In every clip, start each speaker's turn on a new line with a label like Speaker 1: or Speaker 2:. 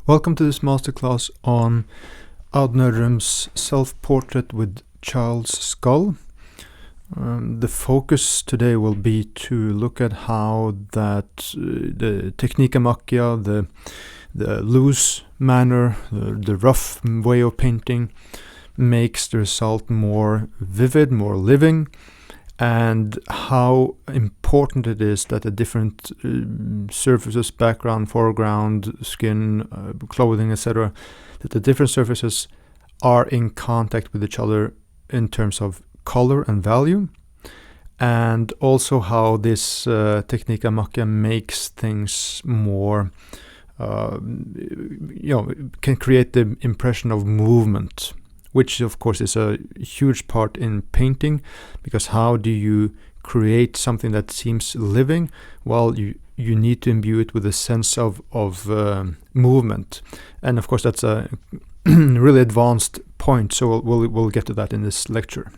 Speaker 1: Welcome to this masterclass on Odd Nerdrum's self-portrait with child's skull. The focus today will be to look at how that the Technique di Macchia, the loose manner, the rough way of painting makes the result more vivid, more living, and how important it is that the different surfaces, background, foreground, skin, clothing, etc., that the different surfaces are in contact with each other in terms of color and value, and also how this Technique di Macchia makes things more, can create the impression of movement, which of course is a huge part in painting, because how do you create something that seems living? Well, you need to imbue it with a sense of movement, and of course that's a really advanced point, so we'll get to that in this lecture.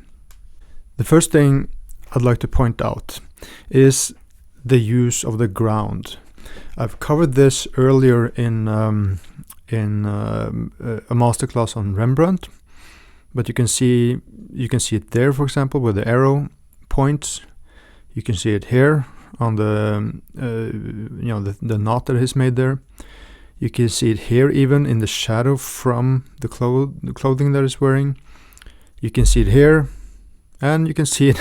Speaker 1: The first thing I'd like to point out is the use of the ground. I've covered this earlier in a masterclass on Rembrandt, but you can see it there, for example, with the arrow points. You can see it here on the the knot that is made there. You can see it here even in the shadow from the clothing that he's wearing. You can see it here, and you can see it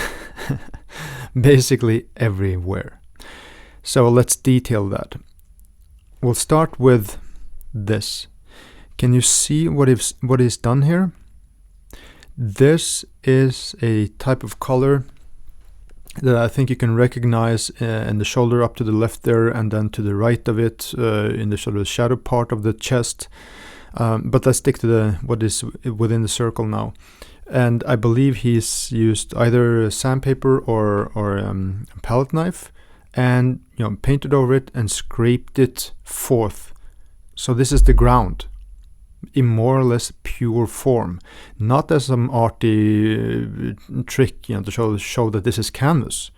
Speaker 1: basically everywhere. So let's detail that. We'll start with this. Can you see what is done here? This is a type of color that I think you can recognize in the shoulder up to the left there, and then to the right of it in the sort of shadow part of the chest. But let's stick to what is within the circle now. And I believe he's used either sandpaper or a palette knife, and painted over it and scraped it forth. So this is the ground in more or less pure form, not as some arty trick, to show that this is canvas.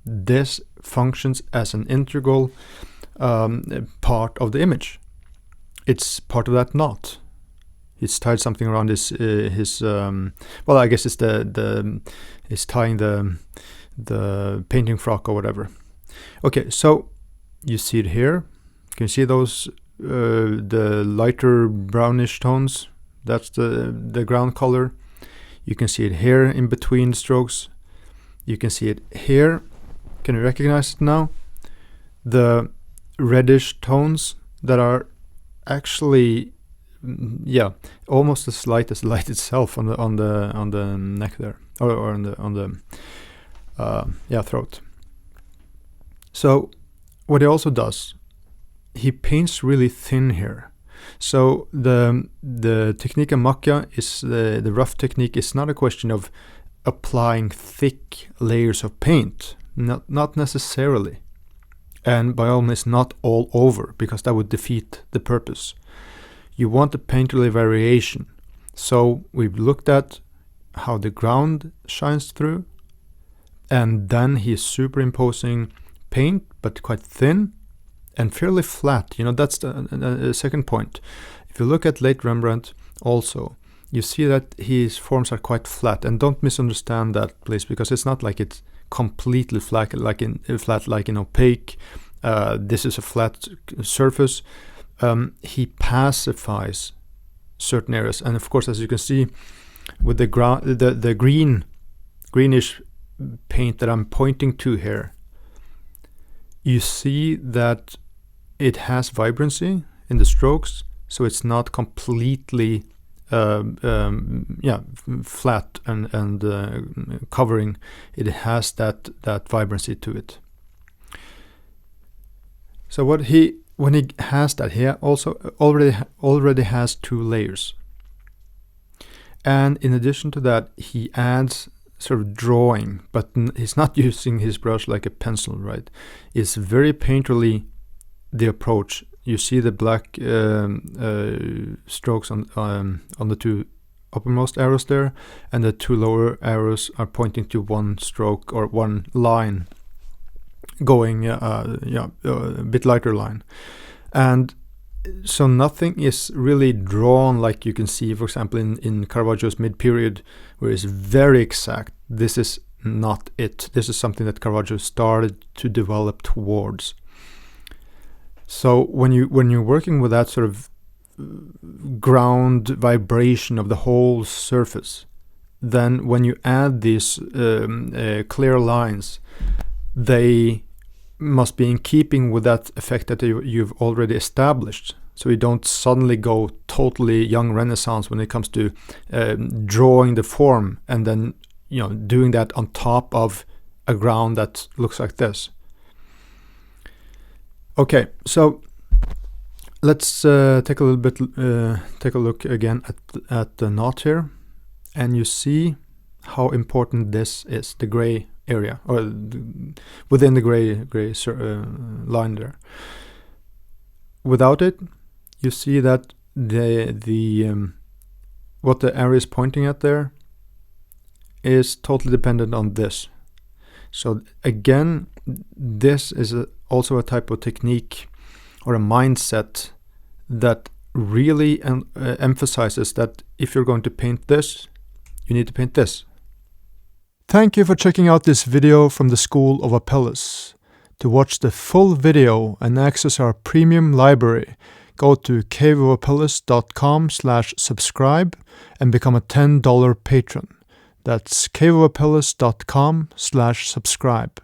Speaker 1: This functions as an integral part of the image. It's part of that knot. He's tied something around his well, I guess it's he's tying the painting frock or whatever. Okay, so you see it here. Can you see those the lighter brownish tones? That's the ground color. You can see it here in between strokes. You can see it here. Can you recognize it now? The reddish tones that are actually almost as light as light itself on the neck there, or on the throat. So what he also does, he paints really thin here. So the Technique di Macchia is the rough technique is not a question of applying thick layers of paint, not necessarily, and by all means not all over, because that would defeat the purpose. You want a painterly variation. So we've looked at how the ground shines through, and then he's superimposing paint, but quite thin and fairly flat. That's the second point. If you look at late Rembrandt also, you see that his forms are quite flat, and don't misunderstand that, please, because it's not like it's completely flat like in opaque. This is a flat surface. He pacifies certain areas, and of course, as you can see with the greenish paint that I'm pointing to here, you see that it has vibrancy in the strokes, so it's not completely flat and covering. It has that vibrancy to it. So when he has that, he also already has two layers, and in addition to that, he adds sort of drawing, but he's not using his brush like a pencil, right? It's very painterly, the approach. You see the black strokes on the two uppermost arrows there, and the two lower arrows are pointing to one stroke or one line, going a bit lighter line. And So nothing is really drawn like you can see, for example, in Caravaggio's mid-period, where it's very exact. This is not it. This is something that Caravaggio started to develop towards. So when you're working with that sort of ground vibration of the whole surface, then when you add these clear lines, they must be in keeping with that effect that you've already established. So you don't suddenly go totally young Renaissance when it comes to drawing the form and then doing that on top of a ground that looks like this. Okay, so let's take a look again at the knot here, and you see how important this is, the gray area, or within the gray line there. Without it, you see that the what the arrow is pointing at there is totally dependent on this. So again, this is also a type of technique or a mindset that really emphasizes that if you're going to paint this, you need to paint this. Thank you for checking out this video from the School of Apelles. To watch the full video and access our premium library, go to caveofapelles.com/subscribe and become a $10 patron. That's caveofapelles.com/subscribe.